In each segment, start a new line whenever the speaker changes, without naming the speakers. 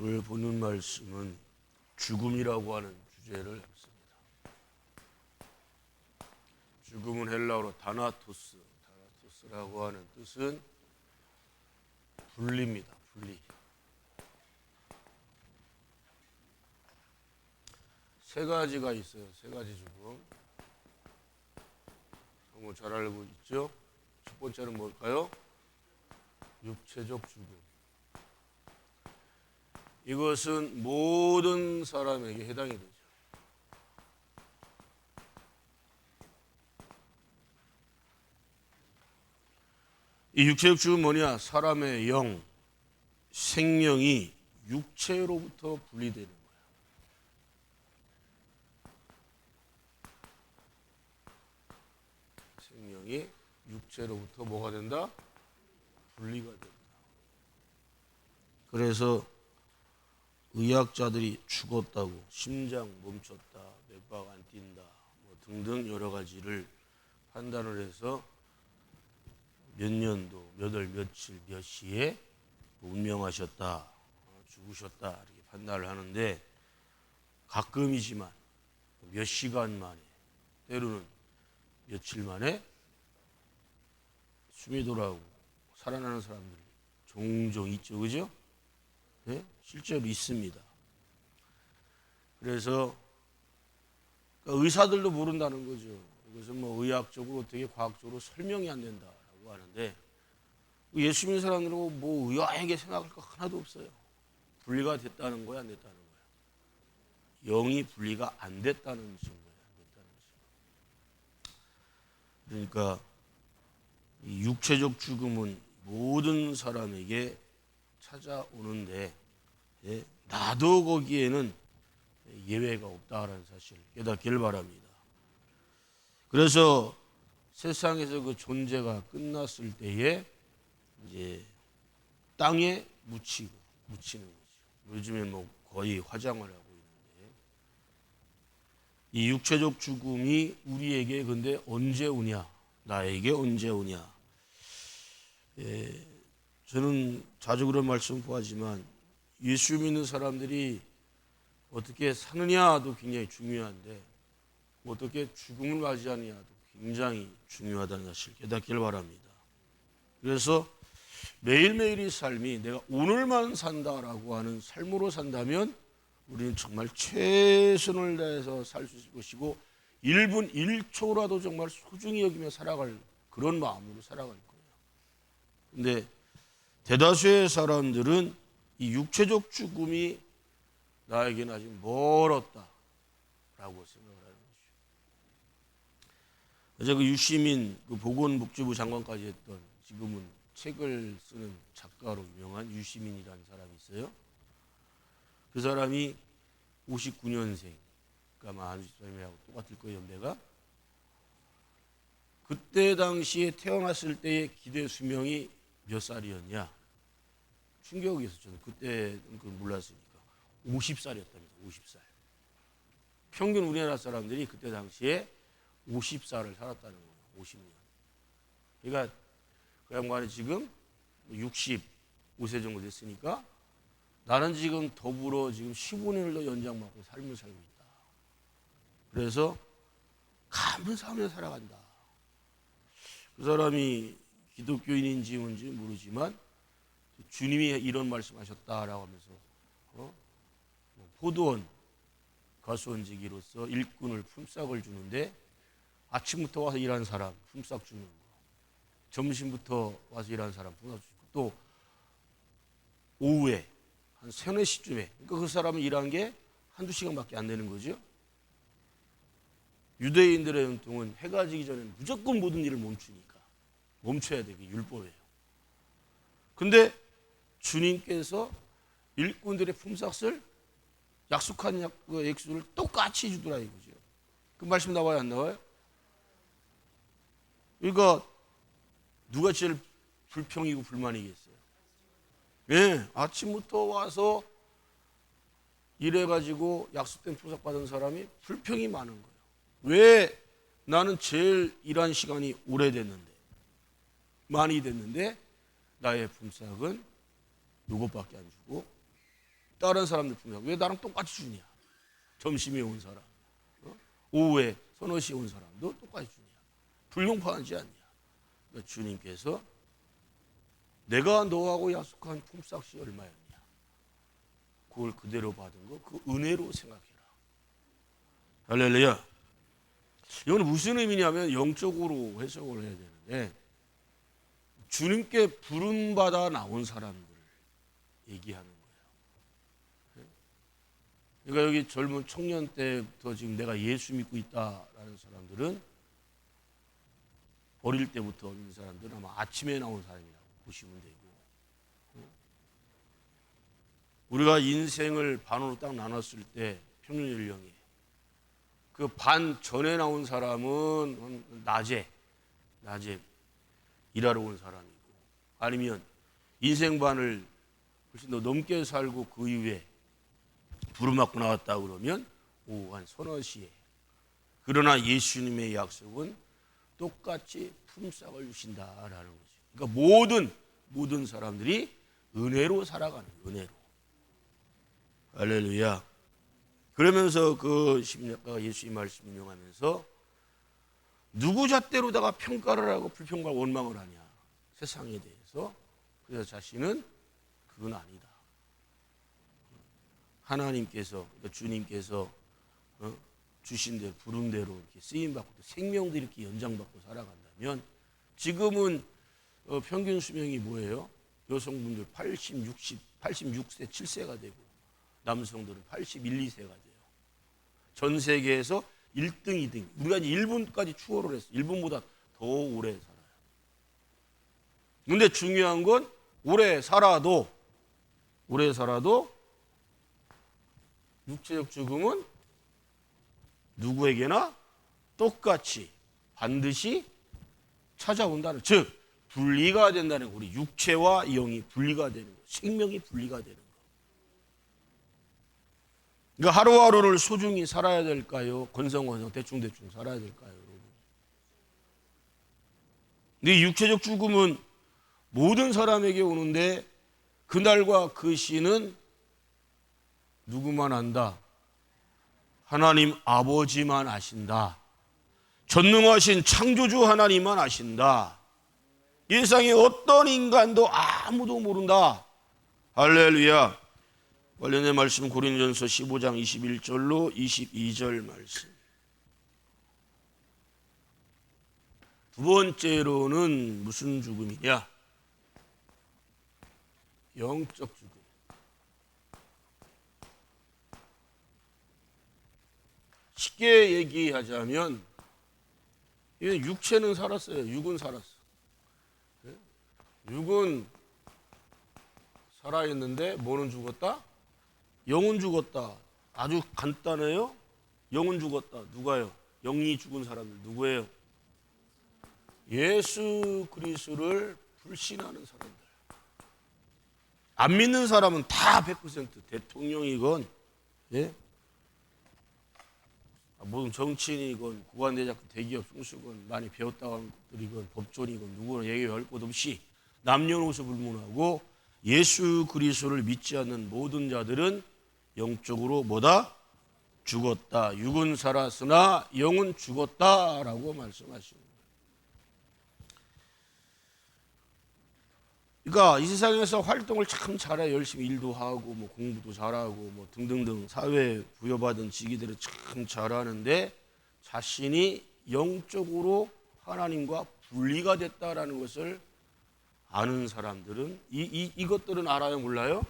오늘 보는 말씀은 죽음이라고 하는 주제를 했습니다. 죽음은 헬라어로 다나토스라고 하는 뜻은 분리입니다. 분리. 세 가지가 있어요. 세 가지 죽음. 정말 잘 알고 있죠? 첫 번째는 뭘까요? 육체적 죽음. 이것은 모든 사람에게 해당이 되죠. 이 육체적 죽음은 뭐냐? 사람의 영, 생명이 육체로부터 분리되는 거예요. 생명이 육체로부터 뭐가 된다? 분리가 된다. 그래서 의학자들이 죽었다고, 심장 멈췄다, 맥박 안 뛴다, 뭐 등등 여러 가지를 판단을 해서 몇 년도, 몇 월, 며칠, 몇 시에 운명하셨다, 죽으셨다 이렇게 판단을 하는데 가끔이지만 몇 시간 만에, 때로는 며칠 만에 숨이 돌아오고 살아나는 사람들이 종종 있죠, 그죠? 네? 실제로 있습니다. 그래서 의사들도 모른다는 거죠. 이것은 뭐 의학적으로 어떻게 과학적으로 설명이 안 된다라고 하는데 예수 믿는 사람들은 뭐 의아하게 생각할 거 하나도 없어요. 분리가 됐다는 거야, 안 됐다는 거야. 영이 분리가 안 됐다는 증거예요, 안 됐다는 증거. 그러니까 이 육체적 죽음은 모든 사람에게 찾아오는데 나도 거기에는 예외가 없다라는 사실을 깨닫기를 바랍니다. 그래서 세상에서 그 존재가 끝났을 때에 이제 땅에 묻히는 거죠. 요즘에 뭐 거의 화장을 하고 있는데 이 육체적 죽음이 우리에게 근데 언제 오냐? 나에게 언제 오냐? 저는 자주 그런 말씀 구하지만 예수 믿는 사람들이 어떻게 사느냐도 굉장히 중요한데 어떻게 죽음을 맞이하느냐도 굉장히 중요하다는 사실을 깨닫기를 바랍니다. 그래서 매일매일의 삶이 내가 오늘만 산다라고 하는 삶으로 산다면 우리는 정말 최선을 다해서 살 수 있을 것이고 1분 1초라도 정말 소중히 여기며 살아갈 그런 마음으로 살아갈 거예요. 근데 대다수의 사람들은 이 육체적 죽음이 나에게는 아직 멀었다라고 생각을 하는 거죠. 어제 그 유시민 그 보건복지부 장관까지 했던 지금은 책을 쓰는 작가로 유명한 유시민이라는 사람이 있어요. 그 사람이 59년생, 그러니까 아마 60살이하고 똑같을 거예요, 연배가. 그때 당시에 태어났을 때의 기대 수명이 몇 살이었냐? 충격이 있었죠. 그때는 그걸 몰랐으니까. 50살이었답니다. 50살. 평균 우리나라 사람들이 그때 당시에 50살을 살았다는 거예요. 50년. 그러니까 그 양반이 지금 65세 정도 됐으니까 나는 지금 더불어 지금 15년을 더 연장받고 삶을 살고 있다. 그래서 감사하며 살아간다. 그 사람이 기독교인인지 뭔지 모르지만 주님이 이런 말씀하셨다라고 하면서 포도원 가수원지기로서 일꾼을 품삯을 주는데 아침부터 와서 일하는 사람 품삯 주는 거, 점심부터 와서 일하는 사람 품삯 주고 또 오후에 한 3, 4시쯤에 그러니까 그 사람은 일한 게 한두 시간밖에 안 되는 거죠. 유대인들의 전통은 해가 지기 전에는 무조건 모든 일을 멈춰야 되게 율법이에요. 근데 주님께서 일꾼들의 품삯을 약속한 그 액수를 똑같이 주더라 이거죠. 그 말씀 나와요, 안 나와요? 그러니까 누가 제일 불평이고 불만이겠어요? 네, 아침부터 와서 일해가지고 약속된 품삯 받은 사람이 불평이 많은 거예요. 왜 나는 제일 일한 시간이 오래됐는데 많이 됐는데 나의 품삯은 요것밖에 안 주고 다른 사람들 품격. 왜 나랑 똑같이 주냐? 점심에 온 사람, 오후에 서너 시에 온 사람도 똑같이 주냐? 불공평하지 않냐? 그러니까 주님께서 내가 너하고 약속한 품삯이 얼마였냐? 그걸 그대로 받은 거, 그 은혜로 생각해라. 할렐루야. 이건 무슨 의미냐면 영적으로 해석을 해야 되는데, 주님께 부름받아 나온 사람들을 얘기하는 거예요. 그러니까 여기 젊은 청년 때부터 지금 내가 예수 믿고 있다라는 사람들은, 어릴 때부터 믿는 사람들은 아마 아침에 나온 사람이라고 보시면 되고, 우리가 인생을 반으로 딱 나눴을 때 평균 연령이 그 반 전에 나온 사람은 낮에 일하러 온 사람이고, 아니면 인생 반을 훨씬 더 넘게 살고 그 이후에 부름받고 나왔다 그러면 오후 한 서너 시에. 그러나 예수님의 약속은 똑같이 품삯을 주신다라는 거죠. 그러니까 모든 사람들이 은혜로 살아가는, 은혜로. 할렐루야. 그러면서 그 심리학가가 예수의 말씀 인용하면서 누구 잣대로다가 평가를 하고 불평과 원망을 하냐, 세상에 대해서. 그래서 자신은 그건 아니다. 하나님께서, 그러니까 주님께서 주신 대로, 부른 대로 이렇게 쓰임받고 생명도 이렇게 연장받고 살아간다면, 지금은 평균 수명이 뭐예요? 여성분들 86세, 7세가 되고, 남성들은 81, 2세가 돼요. 전 세계에서 1등, 2등. 우리가 이제 일본까지 추월을 했어. 일본보다 더 오래 살아요. 근데 중요한 건 오래 살아도 육체적 죽음은 누구에게나 똑같이 반드시 찾아온다는, 즉 분리가 된다는 거. 우리 육체와 영이 분리가 되는 거, 생명이 분리가 되는 거. 그러니까 하루하루를 소중히 살아야 될까요? 건성건성 대충 살아야 될까요, 여러분? 근데 육체적 죽음은 모든 사람에게 오는데, 그날과 그 시는 누구만 안다? 하나님 아버지만 아신다. 전능하신 창조주 하나님만 아신다. 이 세상에 어떤 인간도 아무도 모른다. 할렐루야. 관련된 말씀 고린도전서 15장 21절로 22절 말씀. 두 번째로는 무슨 죽음이냐? 영적 죽음. 쉽게 얘기하자면, 육체는 살았어요. 육은 살았어. 육은 살아있는데 뭐는 죽었다? 영은 죽었다. 아주 간단해요. 영은 죽었다. 누가요? 영이 죽은 사람들 누구예요? 예수 그리스도를 불신하는 사람들. 안 믿는 사람은 다 100% 대통령이건, 모든 정치인이건, 구간대장, 대기업 총수건, 많이 배웠다는 것들이건, 법조인이건, 누구는 얘기할 것 없이 남녀노소 불문하고 예수 그리스도를 믿지 않는 모든 자들은 영적으로 뭐다? 죽었다. 육은 살았으나 영은 죽었다라고 말씀하시는 거예요. 그러니까 이 세상에서 활동을 참 잘해, 열심히 일도 하고 뭐 공부도 잘하고 뭐 등등등 사회에 부여받은 직위들을 참 잘하는데, 자신이 영적으로 하나님과 분리가 됐다라는 것을 아는 사람들은 이것들은 알아요, 몰라요?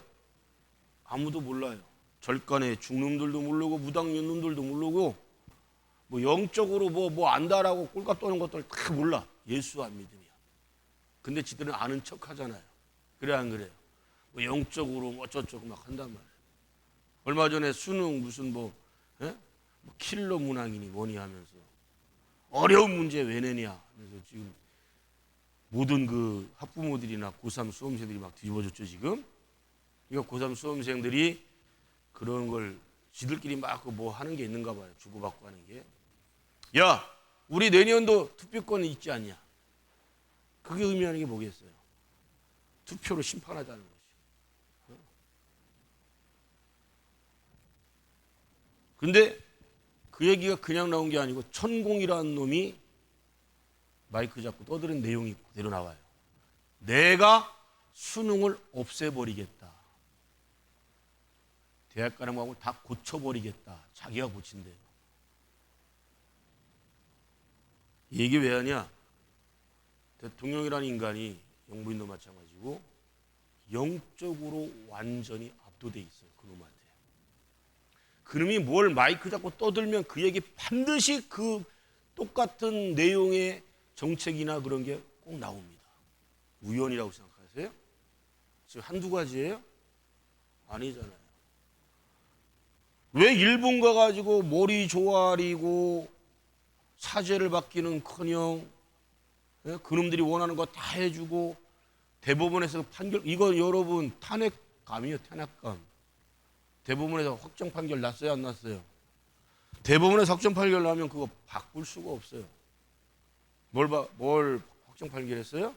아무도 몰라요. 절간에 죽놈들도 모르고 무당년놈들도 모르고, 뭐 영적으로 뭐 안다라고 꼴값 떠는 것들 다 몰라. 예수 안 믿으면. 근데 지들은 아는 척 하잖아요. 그래 안 그래요? 뭐 영적으로 뭐 어쩌고 막 한단 말이에요. 얼마 전에 수능 무슨 뭐 킬러 문항이니 뭐니 하면서 어려운 문제 왜 내냐. 그래서 지금 모든 그 학부모들이나 고3 수험생들이 막 뒤집어졌죠 지금. 그러니까 고3 수험생들이 그런 걸 지들끼리 막 뭐 하는 게 있는가 봐요. 주고받고 하는 게. 야, 우리 내년도 투표권이 있지 않냐. 그게 의미하는 게 뭐겠어요? 투표로 심판하자는 거지. 근데 그 얘기가 그냥 나온 게 아니고 천공이라는 놈이 마이크 잡고 떠드는 내용이 그대로 나와요. 내가 수능을 없애버리겠다. 대학 가는 과목을 다 고쳐버리겠다. 자기가 고친대요. 이 얘기 왜 하냐? 대통령이라는 인간이 영부인도 마찬가지고 영적으로 완전히 압도돼 있어요. 그놈한테. 그놈이 뭘 마이크 잡고 떠들면 그 얘기 반드시 그 똑같은 내용의 정책이나 그런 게 꼭 나옵니다. 우연이라고 생각하세요? 지금 한두 가지예요? 아니잖아요. 왜 일본 가가지고 머리 조아리고 사죄를 받기는커녕 그놈들이 원하는 거 다 해주고 대법원에서 판결, 이거 여러분 탄핵감이에요. 탄핵감. 대법원에서 확정 판결 났어요? 안 났어요? 대법원에서 확정 판결 나면 그거 바꿀 수가 없어요. 뭘 확정 판결했어요?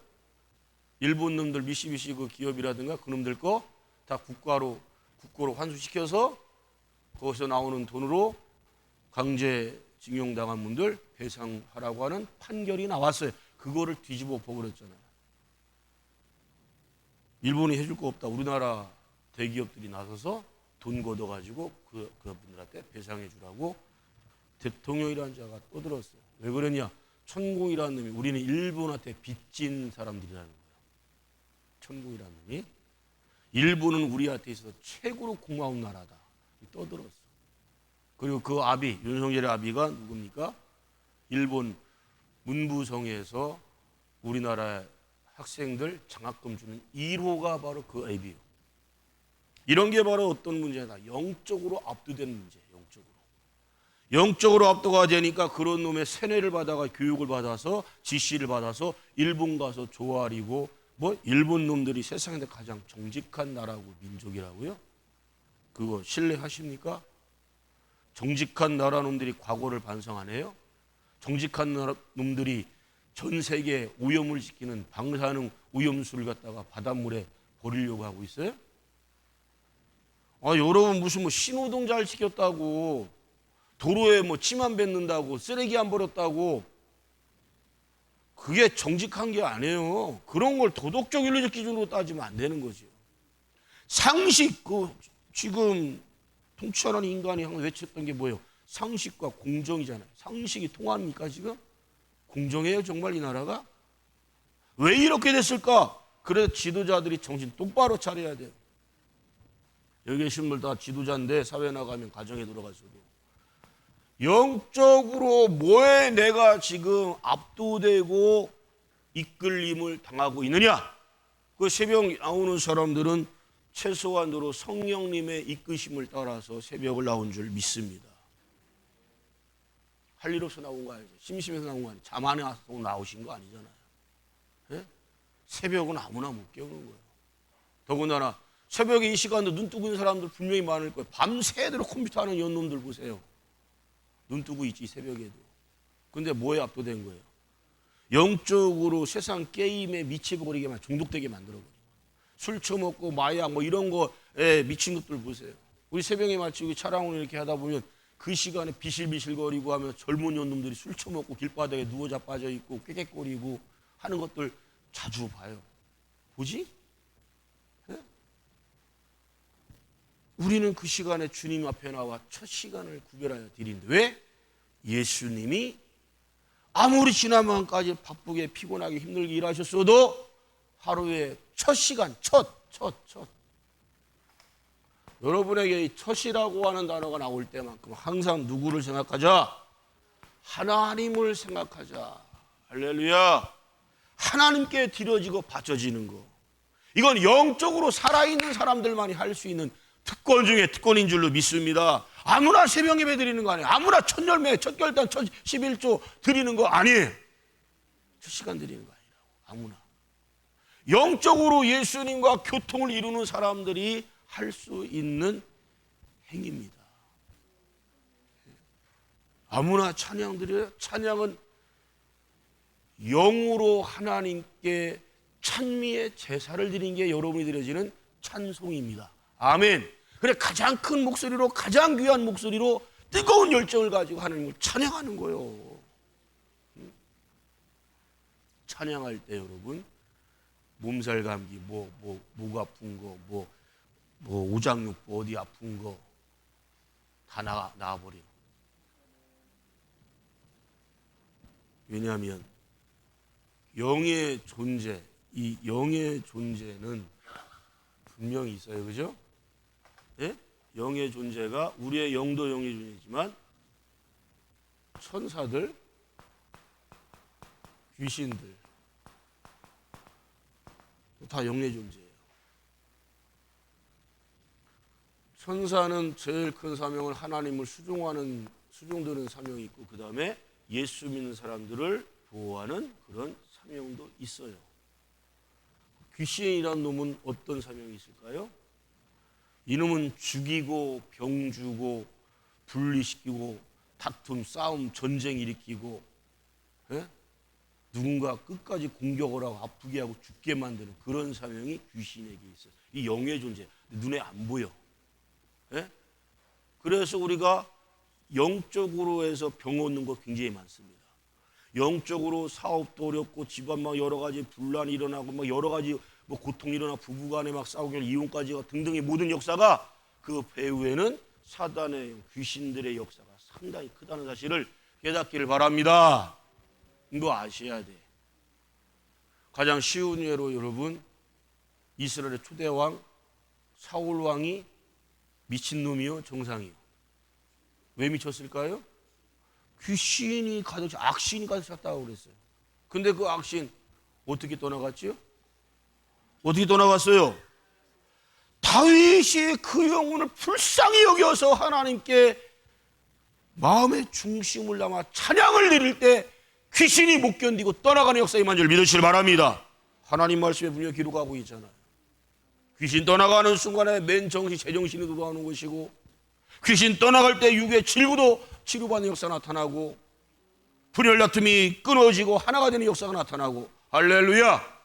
일본 놈들 미쓰비시 그 기업이라든가 그놈들 거 다 국고로 환수시켜서 거기서 나오는 돈으로 강제징용당한 분들 배상하라고 하는 판결이 나왔어요. 그거를 뒤집어 엎어버렸잖아요. 일본이 해줄 거 없다. 우리나라 대기업들이 나서서 돈 걷어가지고 그분들한테 배상해 주라고 대통령이라는 자가 떠들었어요. 왜 그러냐? 천공이라는 놈이 우리는 일본한테 빚진 사람들이라는 거예요. 천공이라는 놈이 일본은 우리한테 있어서 최고로 고마운 나라다. 떠들었어. 그리고 그 아비, 윤석열의 아비가 누굽니까? 일본 문부성에서 우리나라 학생들 장학금 주는 1호가 바로 그 아비예요. 이런 게 바로 어떤 문제다? 영적으로 압도된 문제예요. 영적으로 압도가 되니까 그런 놈의 세뇌를 받아가 교육을 받아서 지시를 받아서 일본 가서 조아리고 일본 놈들이 세상에서 가장 정직한 나라고 민족이라고요? 그거 신뢰하십니까? 정직한 나라 놈들이 과거를 반성 안 해요? 정직한 나라 놈들이 전 세계에 오염을 시키는 방사능 오염수를 갖다가 바닷물에 버리려고 하고 있어요? 여러분 무슨 신호등 잘 지켰다고 도로에 침안 뱉는다고 쓰레기 안 버렸다고 그게 정직한 게 아니에요. 그런 걸 도덕적 윤리적 기준으로 따지면 안 되는 거죠. 상식, 지금 통치하는 인간이 항상 외쳤던 게 뭐예요? 상식과 공정이잖아요. 상식이 통합니까 지금? 공정해요 정말 이 나라가? 왜 이렇게 됐을까? 그래서 지도자들이 정신 똑바로 차려야 돼요. 여기 계신 분들 다 지도자인데 사회 나가면 가정에 들어가서도 영적으로 뭐에 내가 지금 압도되고 이끌림을 당하고 있느냐? 그 새벽 나오는 사람들은 최소한으로 성령님의 이끄심을 따라서 새벽을 나온 줄 믿습니다. 할 일 없어 나온 거 아니죠. 심심해서 나온 거 아니죠. 잠 안에 와서 나오신 거 아니잖아요. 네? 새벽은 아무나 못 깨우는 거예요. 더군다나 새벽에 이 시간도 눈 뜨고 있는 사람들 분명히 많을 거예요. 밤새도록 컴퓨터 하는 연놈들 보세요. 눈 뜨고 있지 새벽에도. 근데 뭐에 압도된 거예요? 영적으로 세상 게임에 미쳐버리게 중독되게 만들어버리고 술 처먹고 마약 이런 거에 미친 것들 보세요. 우리 새벽에 마치 차량으로 이렇게 하다 보면 그 시간에 비실비실거리고 하면 젊은 연놈들이 술 처먹고 길바닥에 누워 자빠져 있고 꾀꾀거리고 하는 것들 자주 봐요. 보지? 네? 우리는 그 시간에 주님 앞에 나와 첫 시간을 구별하여 드리는데 왜? 예수님이 아무리 지난번까지 바쁘게 피곤하게 힘들게 일하셨어도 하루에 첫 시간, 첫. 여러분에게 이 첫이라고 하는 단어가 나올 때만큼 항상 누구를 생각하자? 하나님을 생각하자. 할렐루야. 하나님께 드려지고 바쳐지는 거. 이건 영적으로 살아있는 사람들만이 할 수 있는 특권 중에 특권인 줄로 믿습니다. 아무나 새벽 예배 드리는 거 아니에요. 아무나 첫 열매, 첫 결단, 첫 11조 드리는 거 아니에요. 첫 시간 드리는 거 아니라고. 아무나. 영적으로 예수님과 교통을 이루는 사람들이 할 수 있는 행위입니다. 아무나 찬양 드려요. 찬양은 영으로 하나님께 찬미의 제사를 드리는 게 여러분이 드려지는 찬송입니다. 아멘. 그래 가장 큰 목소리로 가장 귀한 목소리로 뜨거운 열정을 가지고 하나님을 찬양하는 거예요. 찬양할 때 여러분 몸살 감기 목 아픈 거 오장육부 어디 아픈 거 다 나아버려. 왜냐하면 영의 존재, 이 영의 존재는 분명히 있어요. 그죠? 예? 영의 존재가 우리의 영도 영의 존재지만 천사들, 귀신들 다 영의 존재예요. 천사는 제일 큰 사명을 하나님을 수종드는 사명이 있고 그 다음에 예수 믿는 사람들을 보호하는 그런 사명도 있어요. 귀신이란 놈은 어떤 사명이 있을까요? 이놈은 죽이고 병 주고 분리시키고 다툼, 싸움, 전쟁 일으키고 예? 누군가 끝까지 공격을 하고 아프게 하고 죽게 만드는 그런 사명이 귀신에게 있어요. 이 영의 존재, 눈에 안 보여. 예? 그래서 우리가 영적으로 해서 병 얻는 거 굉장히 많습니다. 영적으로 사업도 어렵고 집안 막 여러 가지 분란이 일어나고 막 여러 가지 뭐 고통이 일어나 부부간에 막 싸우고 이혼까지 등등의 모든 역사가 그 배후에는 사단의 귀신들의 역사가 상당히 크다는 사실을 깨닫기를 바랍니다. 이거 아셔야 돼. 가장 쉬운 예로 여러분 이스라엘의 초대왕 사울 왕이 미친놈이요 정상이요. 왜 미쳤을까요? 귀신이 가득 차, 악신이 가득 찼다고 그랬어요. 근데 그 악신 어떻게 떠나갔지요? 어떻게 떠나갔어요? 다윗이 그 영혼을 불쌍히 여겨서 하나님께 마음의 중심을 담아 찬양을 드릴 때 귀신이 못 견디고 떠나가는 역사 임한 줄 믿으시길 바랍니다. 하나님 말씀에 분명히 기록하고 있잖아요. 귀신 떠나가는 순간에 맨 정신, 제정신이 돌아오는 것이고 귀신 떠나갈 때 육의 질구도 치료받는 역사가 나타나고 분열 다툼이 끊어지고 하나가 되는 역사가 나타나고 할렐루야.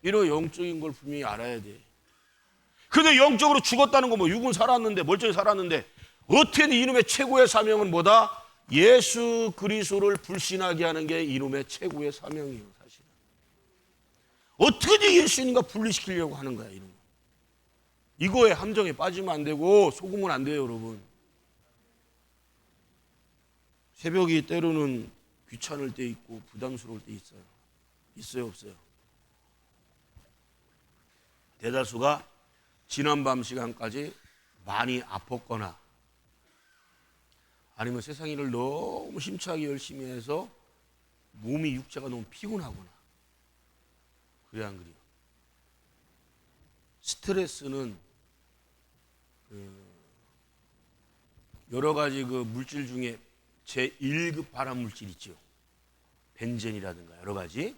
이런 영적인 걸 분명히 알아야 돼. 근데 영적으로 죽었다는 거 뭐 육은 살았는데 멀쩡히 살았는데 어떻게든 이놈의 최고의 사명은 뭐다? 예수 그리스도를 불신하게 하는 게 이놈의 최고의 사명이에요. 사실은 어떻게든 예수님과 분리시키려고 하는 거야. 이놈. 이거에 함정에 빠지면 안 되고 속으면 안 돼요. 여러분 새벽이 때로는 귀찮을 때 있고 부담스러울 때 있어요. 있어요 없어요? 대다수가 지난 밤 시간까지 많이 아팠거나 아니면 세상 일을 너무 힘차게 열심히 해서 몸이 육체가 너무 피곤하거나 그래 안 그래요? 스트레스는 여러 가지 그 물질 중에 제1급 발암 물질 있죠. 벤젠이라든가 여러 가지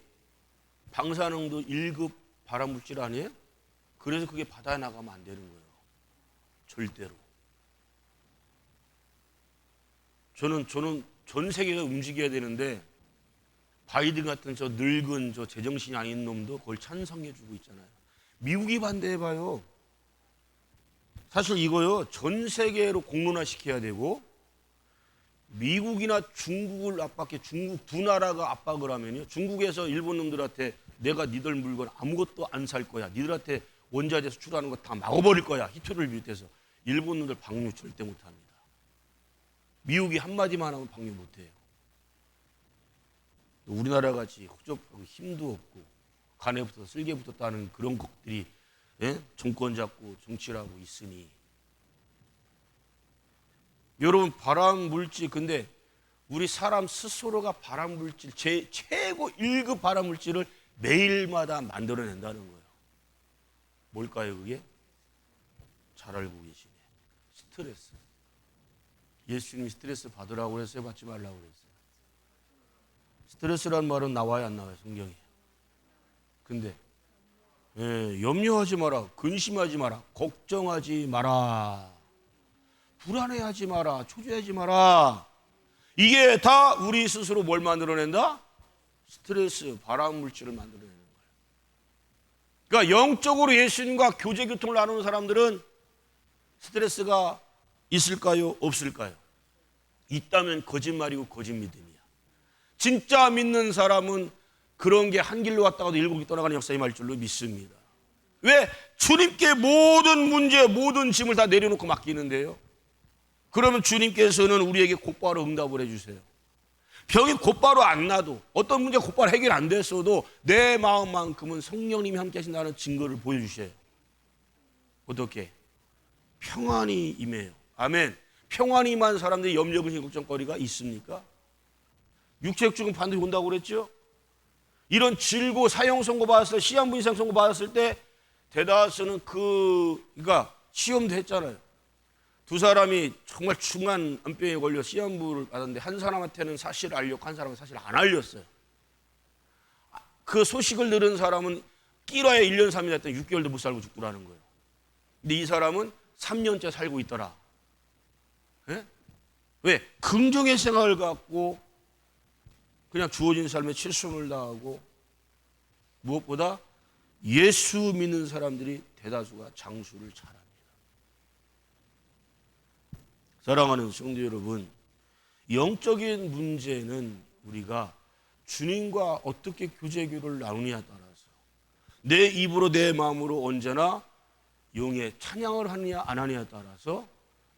방사능도 1급 발암 물질 아니에요? 그래서 그게 바다에 나가면 안 되는 거예요. 절대로. 저는 전 세계가 움직여야 되는데 바이든 같은 저 늙은 저 제정신이 아닌 놈도 그걸 찬성해 주고 있잖아요. 미국이 반대해봐요. 사실 이거요 전 세계로 공론화 시켜야 되고 미국이나 중국을 압박해 중국 두 나라가 압박을 하면요 중국에서 일본 놈들한테 내가 니들 물건 아무것도 안 살 거야. 니들한테 원자재 수출하는 거 다 막아버릴 거야. 히트를 비롯해서 일본 놈들 방류 절대 못합니다. 미국이 한마디만 하면 방류 못해요. 우리나라 같이 허접하고 힘도 없고 간에 붙어서 쓸개 붙었다는 그런 것들이 예? 정권 잡고 정치를 하고 있으니 여러분 발암 물질 근데 우리 사람 스스로가 발암 물질 최고 1급 발암 물질을 매일마다 만들어낸다는 거예요. 뭘까요 그게? 잘 알고 계시네. 스트레스. 예수님이 스트레스 받으라고 그랬어요? 받지 말라고 그랬어요? 스트레스란 말은 나와요 안 나와요 성경에? 근데 염려하지 마라, 근심하지 마라, 걱정하지 마라, 불안해하지 마라, 초조하지 마라. 이게 다 우리 스스로 뭘 만들어낸다? 스트레스, 발암 물질을 만들어내는 거예요. 그러니까 영적으로 예수님과 교제 교통을 나누는 사람들은 스트레스가 있을까요? 없을까요? 있다면 거짓말이고 거짓 믿음이야. 진짜 믿는 사람은 그런 게 한 길로 왔다가도 일곱 길 떠나가는 역사에 임할 줄로 믿습니다. 왜? 주님께 모든 문제, 모든 짐을 다 내려놓고 맡기는데요. 그러면 주님께서는 우리에게 곧바로 응답을 해주세요. 병이 곧바로 안 나도, 어떤 문제가 곧바로 해결 안 됐어도 내 마음만큼은 성령님이 함께 하신다는 증거를 보여주셔요. 어떻게? 평안이 임해요. 아멘. 평안이 임한 사람들이 염려, 근심, 걱정거리가 있습니까? 육체적 죽음 반드시 온다고 그랬죠? 이런 질고 사형 선고 받았을 때, 시한부 이상 선고 받았을 때 대다수는 그러니까 시험도 했잖아요. 두 사람이 정말 중한 암병에 걸려 시한부를 받았는데 한 사람한테는 사실을 알렸고 한 사람은 사실을 안 알렸어요. 그 소식을 들은 사람은 끼러야 1년 3일 했더니 6개월도 못 살고 죽더라는 거예요. 근데 이 사람은 3년째 살고 있더라. 네? 왜? 긍정의 생각을 갖고 그냥 주어진 삶에 최선을 다하고 무엇보다 예수 믿는 사람들이 대다수가 장수를 잘합니다. 사랑하는 성도 여러분, 영적인 문제는 우리가 주님과 어떻게 교제교를 나누냐에 따라서 내 입으로 내 마음으로 언제나 영의 찬양을 하느냐 안 하느냐에 따라서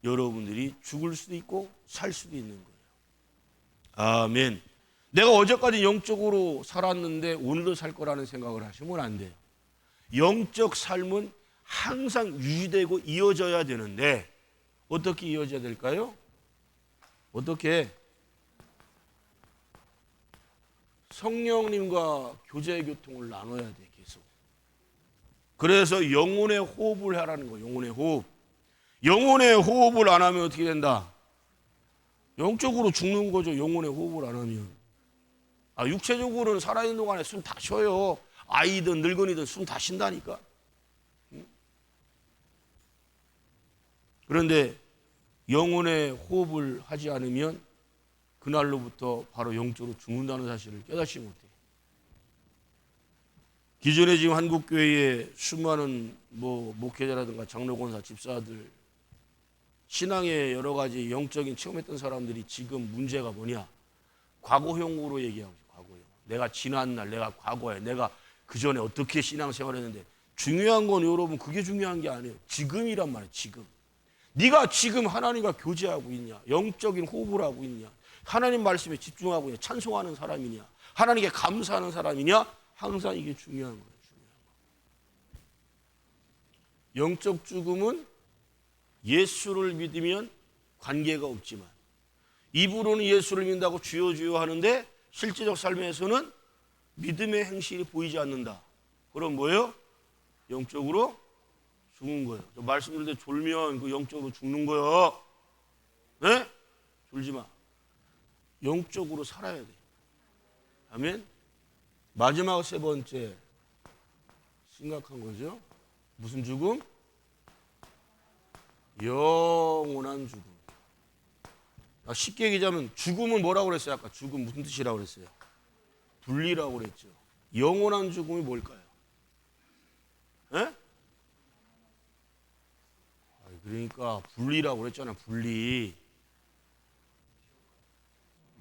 여러분들이 죽을 수도 있고 살 수도 있는 거예요. 아멘. 내가 어제까지 영적으로 살았는데 오늘도 살 거라는 생각을 하시면 안 돼요. 영적 삶은 항상 유지되고 이어져야 되는데 어떻게 이어져야 될까요? 어떻게? 성령님과 교제 교통을 나눠야 돼, 계속. 그래서 영혼의 호흡을 하라는 거예요. 영혼의 호흡. 영혼의 호흡을 안 하면 어떻게 된다? 영적으로 죽는 거죠. 영혼의 호흡을 안 하면. 육체적으로는 살아있는 동안에 숨 다 쉬어요. 아이든 늙은이든 숨 다 쉰다니까. 그런데 영혼의 호흡을 하지 않으면 그날로부터 바로 영적으로 죽는다는 사실을 깨닫지 못해요. 기존에 지금 한국교회에 수많은 목회자라든가 장로권사, 집사들, 신앙의 여러 가지 영적인 체험했던 사람들이 지금 문제가 뭐냐? 과거형으로 얘기하고 있어요. 과거형. 내가 지난 날, 내가 과거에, 내가 그 전에 어떻게 신앙생활했는데 중요한 건 여러분 그게 중요한 게 아니에요. 지금이란 말이에요. 지금. 네가 지금 하나님과 교제하고 있냐? 영적인 호흡을 하고 있냐? 하나님 말씀에 집중하고 있냐? 찬송하는 사람이냐? 하나님께 감사하는 사람이냐? 항상 이게 중요한 거예요. 영적 죽음은 예수를 믿으면 관계가 없지만 입으로는 예수를 믿는다고 주여 주여 하는데 실제적 삶에서는 믿음의 행실이 보이지 않는다. 그럼 뭐예요? 영적으로 죽은 거예요. 말씀 드릴 때 졸면 그 영적으로 죽는 거예요. 네? 졸지 마. 영적으로 살아야 돼. 아멘. 마지막 세 번째 심각한 거죠. 무슨 죽음? 영원한 죽음. 쉽게 얘기하자면 죽음은 뭐라고 그랬어요? 아까 죽음 무슨 뜻이라고 그랬어요? 분리라고 그랬죠. 영원한 죽음이 뭘까요? 네? 그러니까 분리라고 그랬잖아요. 분리.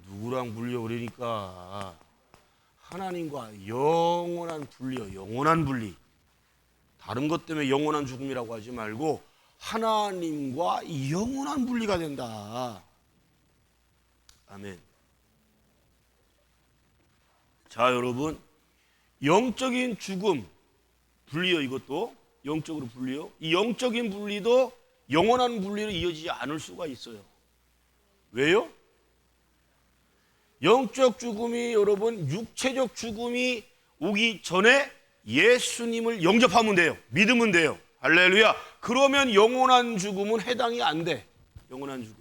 누구랑 분리요? 그러니까 하나님과 영원한 분리요. 영원한 분리. 다른 것 때문에 영원한 죽음이라고 하지 말고 하나님과 영원한 분리가 된다. 아멘. 자, 여러분, 영적인 죽음 분리요. 이것도 영적으로 분리요. 이 영적인 분리도 영원한 분리로 이어지지 않을 수가 있어요. 왜요? 영적 죽음이 여러분 육체적 죽음이 오기 전에 예수님을 영접하면 돼요. 믿으면 돼요. 할렐루야. 그러면 영원한 죽음은 해당이 안 돼. 영원한 죽음.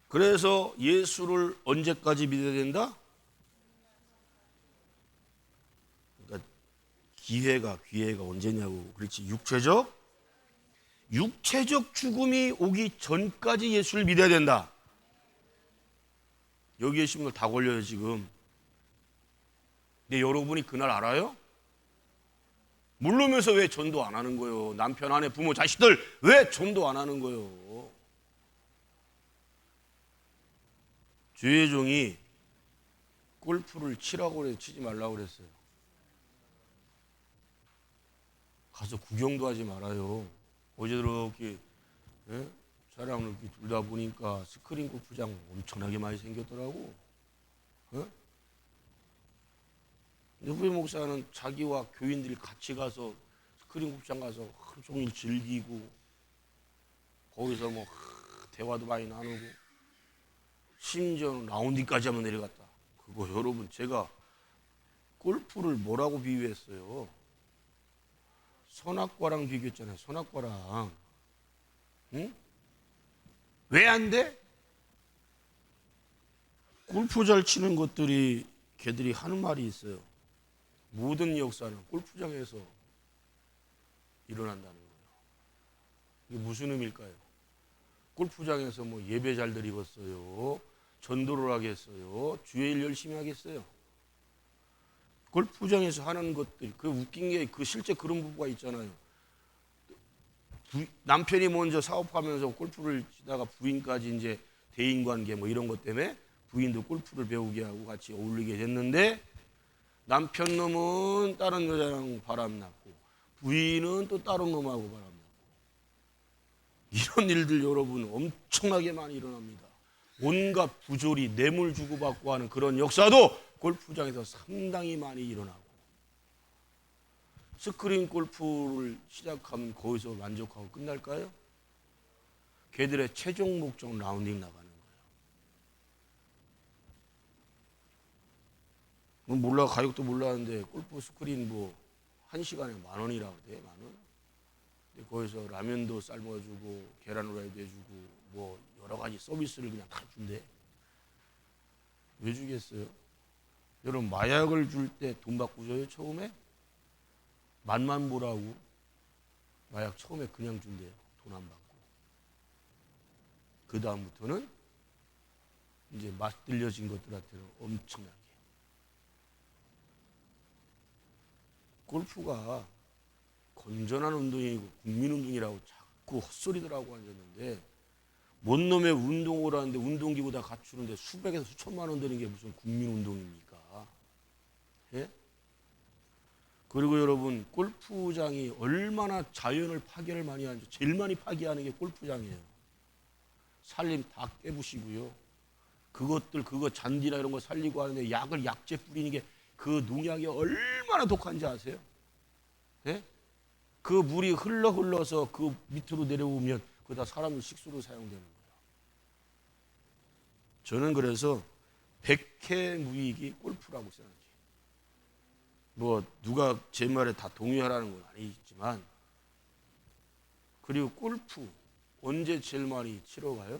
그래서 예수를 언제까지 믿어야 된다? 그러니까 기회가 언제냐고. 그렇지. 육체적 죽음이 오기 전까지 예수를 믿어야 된다. 여기 계신 분들 다 걸려요 지금. 근데 여러분이 그날 알아요? 모르면서 왜 전도 안 하는 거예요? 남편, 아내, 부모, 자식들 왜 전도 안 하는 거예요? 주의 종이 골프를 치라고 그래 치지 말라고 그랬어요. 가서 구경도 하지 말아요. 어제도 이렇게 사람을 이렇게 둘다 보니까 스크린 골프장 엄청나게 많이 생겼더라고. 근데 후배 목사는 자기와 교인들이 같이 가서 스크린 골프장 가서 하루 종일 즐기고 거기서 뭐 대화도 많이 나누고 심지어는 라운딩까지 한번 내려갔다. 그거 여러분 제가 골프를 뭐라고 비유했어요? 선악과랑 비교했잖아요. 선악과랑. 응? 왜 안 돼? 골프 잘 치는 것들이 걔들이 하는 말이 있어요. 모든 역사는 골프장에서 일어난다는 거예요. 이게 무슨 의미일까요? 골프장에서 뭐 예배 잘 드리겠어요? 전도를 하겠어요? 주의 일 열심히 하겠어요? 골프장에서 하는 것들, 그 웃긴 게 그 실제 그런 부부가 있잖아요. 남편이 먼저 사업하면서 골프를 치다가 부인까지 이제 대인관계 뭐 이런 것 때문에 부인도 골프를 배우게 하고 같이 어울리게 됐는데 남편 놈은 다른 여자랑 바람났고 부인은 또 다른 놈하고 바람났고 이런 일들 여러분 엄청나게 많이 일어납니다. 온갖 부조리 뇌물 주고받고 하는 그런 역사도 골프장에서 상당히 많이 일어나고 스크린 골프를 시작하면 거기서 만족하고 끝날까요? 걔들의 최종 목적은 라운딩 나가는 거예요. 몰라 가격도 몰랐는데 골프 스크린 뭐 1시간에 10,000원이라고 그래. 10,000원. 근데 거기서 라면도 삶아주고 계란 후라이도 해주고 뭐 여러 가지 서비스를 그냥 다 준대. 왜 주겠어요? 여러분 마약을 줄 때 돈 받고 줘요 처음에? 맛만 보라고 마약 처음에 그냥 준대요. 돈 안 받고. 그 다음부터는 이제 맛 들려진 것들한테는 엄청나게. 골프가 건전한 운동이고 국민운동이라고 자꾸 헛소리들 하고 앉았는데 뭔 놈의 운동을 하는데 운동기구 다 갖추는데 수백에서 수천만 원 드는 게 무슨 국민운동입니까? 예? 그리고 여러분 골프장이 얼마나 자연을 파괴를 많이 하는지 제일 많이 파괴하는 게 골프장이에요. 살림 다 깨부시고요. 그거 잔디나 이런 거 살리고 하는데 약재 뿌리는 게 그 농약이 얼마나 독한지 아세요? 예? 그 물이 흘러서 그 밑으로 내려오면 그거 다 사람의 식수로 사용되는 거예요. 저는 그래서 백해무익이 골프라고 생각해요. 뭐 누가 제 말에 다 동의하라는 건 아니지만 그리고 골프 언제 제일 많이 치러 가요?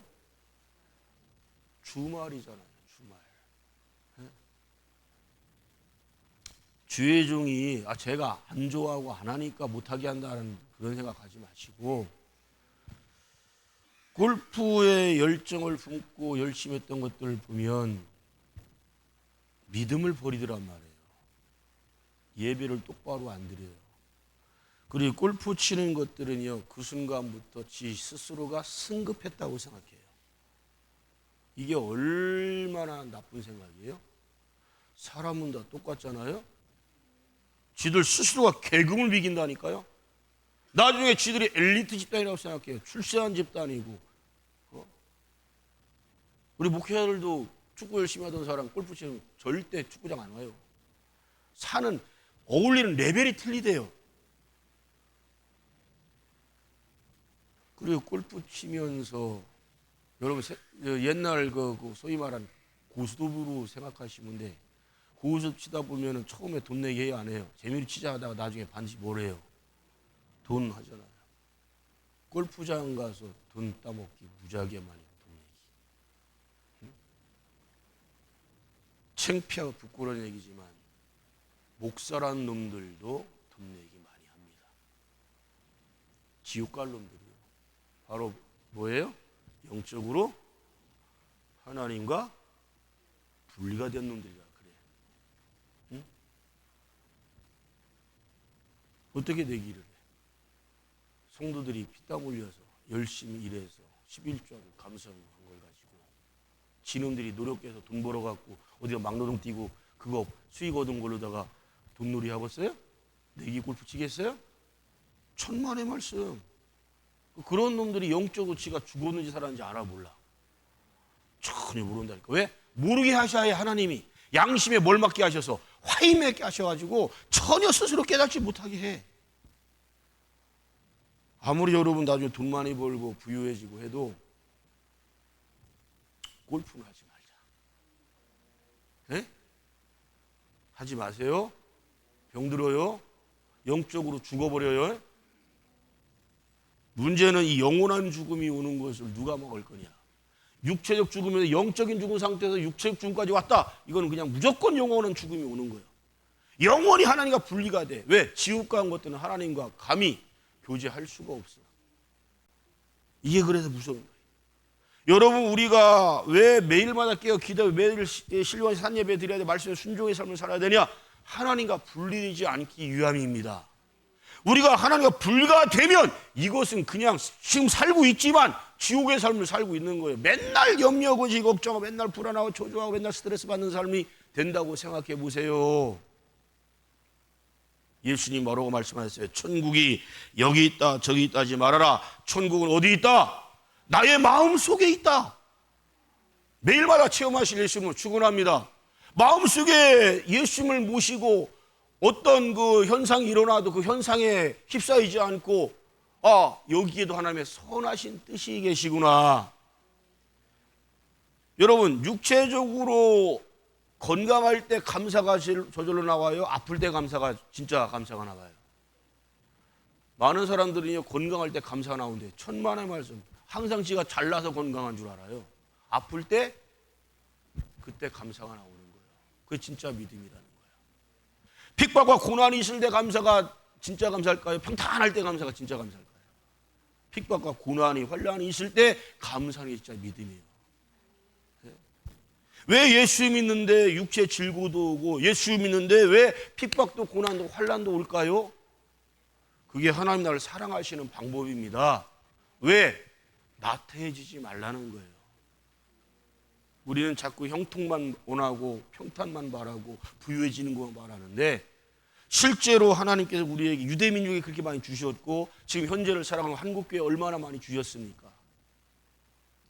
주말이잖아요. 주말. 주의 종이 제가 안 좋아하고 안 하니까 못하게 한다는 그런 생각하지 마시고 골프에 열정을 품고 열심히 했던 것들을 보면 믿음을 버리더란 말이에요. 예배를 똑바로 안 드려요. 그리고 골프 치는 것들은요 그 순간부터 지 스스로가 승급했다고 생각해요. 이게 얼마나 나쁜 생각이에요? 사람은 다 똑같잖아요. 지들 스스로가 계급을 매긴다니까요. 나중에 지들이 엘리트 집단이라고 생각해요. 출세한 집단이고. 우리 목회자들도 축구 열심히 하던 사람 골프 치면 절대 축구장 안 와요. 사는 어울리는 레벨이 틀리대요. 그리고 골프 치면서 여러분 옛날 그 소위 말하는 고스톱으로 생각하시는데 고스톱 치다 보면은 처음에 돈 내기 해요, 안 해요? 재미로 치자 하다가 나중에 반드시 뭘 해요? 돈 하잖아요. 골프장 가서 돈 따먹기 무지하게 많이 돈 내기. 창피하고 부끄러운 얘기지만 목사란 놈들도 돈 내기 많이 합니다. 지옥 갈 놈들이요. 바로 뭐예요? 영적으로 하나님과 분리가 된 놈들이라 그래. 응? 어떻게 되기를 해? 성도들이 피땀 흘려서 열심히 일해서 11조하고 감사하고 한 걸 가지고 지놈들이 노력해서 돈 벌어갖고 어디가 막노동 뛰고 그거 수익 얻은 걸로다가 돈놀이 하겠어요? 내기 골프 치겠어요? 천만의 말씀. 그런 놈들이 영적으로 지가 죽었는지 살았는지 알아 몰라. 전혀 모른다니까. 왜? 모르게 하셔야 하나님이 양심에 뭘 맡게 하셔서 화이 맺게 하셔가지고 전혀 스스로 깨닫지 못하게 해. 아무리 여러분 나중에 돈 많이 벌고 부유해지고 해도 골프는 하지 말자. 에? 하지 마세요. 병들어요. 영적으로 죽어버려요. 문제는 이 영원한 죽음이 오는 것을 누가 막을 거냐. 육체적 죽음에서 영적인 죽은 상태에서 육체적 죽음까지 왔다. 이거는 그냥 무조건 영원한 죽음이 오는 거예요. 영원히 하나님과 분리가 돼. 왜? 지옥과 한 것들은 하나님과 감히 교제할 수가 없어. 이게 그래서 무서운 거예요. 여러분, 우리가 왜 매일마다 깨어 기도하고 매일 신령한 산예배 드려야 돼? 말씀에 순종의 삶을 살아야 되냐? 하나님과 분리되지 않기 위함입니다. 우리가 하나님과 분리가 되면 이것은 그냥 지금 살고 있지만 지옥의 삶을 살고 있는 거예요. 맨날 염려하고 걱정하고 맨날 불안하고 초조하고 맨날 스트레스 받는 삶이 된다고 생각해 보세요. 예수님 뭐라고 말씀하셨어요? 천국이 여기 있다 저기 있다 하지 말아라. 천국은 어디 있다? 나의 마음 속에 있다. 매일마다 체험하실 예수님은 축원합니다. 마음속에 예수님을 모시고 어떤 그 현상이 일어나도 그 현상에 휩싸이지 않고 여기에도 하나님의 선하신 뜻이 계시구나. 여러분, 육체적으로 건강할 때 감사가 저절로 나와요? 아플 때 감사가 진짜 감사가 나와요? 많은 사람들이 건강할 때 감사가 나오는데 천만의 말씀. 항상 지가 잘나서 건강한 줄 알아요. 아플 때 그때 감사가 나오는 거예요. 그게 진짜 믿음이라는 거예요. 핍박과 고난이 있을 때 감사가 진짜 감사할까요? 평탄할 때 감사가 진짜 감사할까요? 핍박과 고난이 환난이 있을 때 감사는 진짜 믿음이에요. 왜 예수 믿는데 육체 질고도 오고 예수 믿는데 왜 핍박도 고난도 환난도 올까요? 그게 하나님 나를 사랑하시는 방법입니다. 왜? 나태해지지 말라는 거예요. 우리는 자꾸 형통만 원하고 평탄만 바라고 부유해지는 것만 바라는데 실제로 하나님께서 우리에게 유대민족에 그렇게 많이 주셨고 지금 현재를 살아가는 한국교회에 얼마나 많이 주셨습니까?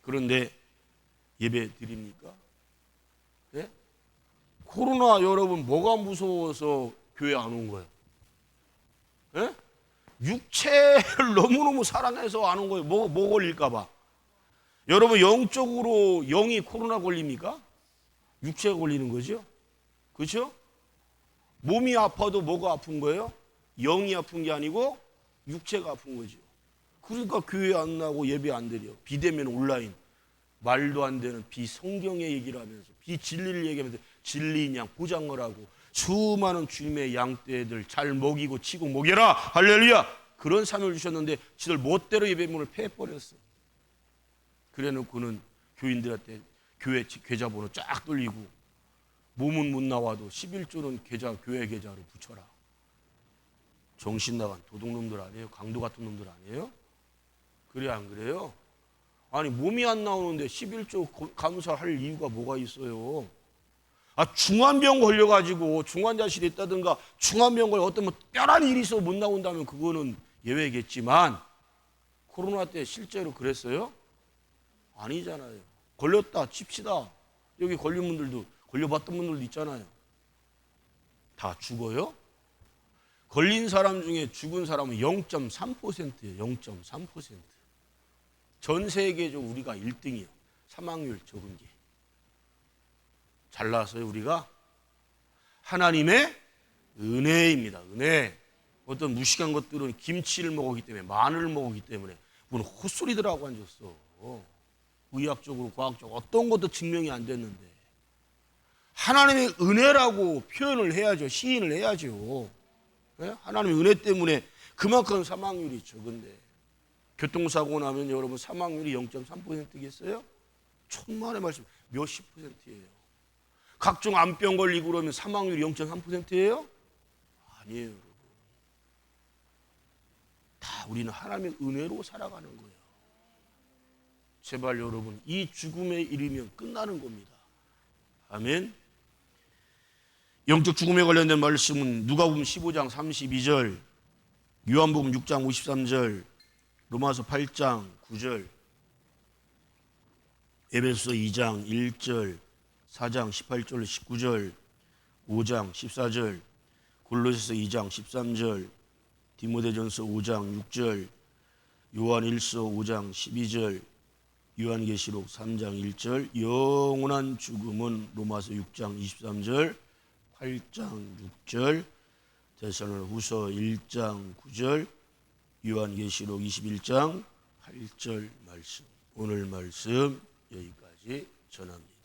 그런데 예배 드립니까? 예? 코로나 여러분 뭐가 무서워서 교회 안 온 거예요? 예? 육체를 너무너무 사랑해서 안 온 거예요. 뭐 걸릴까 봐. 여러분 영적으로 영이 코로나 걸립니까? 육체가 걸리는 거죠. 그렇죠? 몸이 아파도 뭐가 아픈 거예요? 영이 아픈 게 아니고 육체가 아픈 거죠. 그러니까 교회 안 나고 예배 안 드려. 비대면 온라인. 말도 안 되는 비성경의 얘기를 하면서 비진리를 얘기하면서 진리인 양 보장을 하고 수많은 주님의 양떼들 잘 먹이고 치고 먹여라 할렐루야 그런 삶을 주셨는데 지들 멋대로 예배문을 패버렸어. 그래놓고는 교인들한테 교회 계좌번호 쫙 돌리고 몸은 못 나와도 11조는 교회 계좌로 붙여라. 정신 나간 도둑놈들 아니에요? 강도 같은 놈들 아니에요? 그래 안 그래요? 아니 몸이 안 나오는데 11조 감사할 이유가 뭐가 있어요? 중환병 걸려가지고 중환자실에 있다든가 중환병 걸려 어떤 뼈란 일이 있어 못 나온다면 그거는 예외겠지만 코로나 때 실제로 그랬어요? 아니잖아요. 걸렸다 칩시다. 여기 걸린 분들도 걸려봤던 분들도 있잖아요. 다 죽어요? 걸린 사람 중에 죽은 사람은 0.3%예요. 0.3%. 전 세계적으로 우리가 1등이에요. 사망률 적은 게. 잘나서요 우리가? 하나님의 은혜입니다. 은혜. 어떤 무식한 것들은 김치를 먹었기 때문에 마늘을 먹었기 때문에 무슨 헛소리들 하고 앉았어. 의학적으로 과학적으로 어떤 것도 증명이 안 됐는데 하나님의 은혜라고 표현을 해야죠. 시인을 해야죠. 네? 하나님의 은혜 때문에 그만큼 사망률이 적은데 교통사고 나면 여러분 사망률이 0.3%겠어요? 천만의 말씀 몇십 %예요. 각종 암병 걸리고 그러면 사망률이 0.3%예요? 아니에요 여러분. 다 우리는 하나님의 은혜로 살아가는 거예요. 제발 여러분 이 죽음에 이르면 끝나는 겁니다. 아멘. 영적 죽음에 관련된 말씀은 누가복음 15장 32절, 요한복음 6장 53절, 로마서 8장 9절, 에베소서 2장 1절, 4장 18절 19절, 5장 14절, 골로새서 2장 13절, 디모데전서 5장 6절, 요한일서 5장 12절, 요한계시록 3장 1절, 영원한 죽음은 로마서 6장 23절, 8장 6절, 데살로니가후서 1장 9절, 요한계시록 21장 8절 말씀. 오늘 말씀 여기까지 전합니다.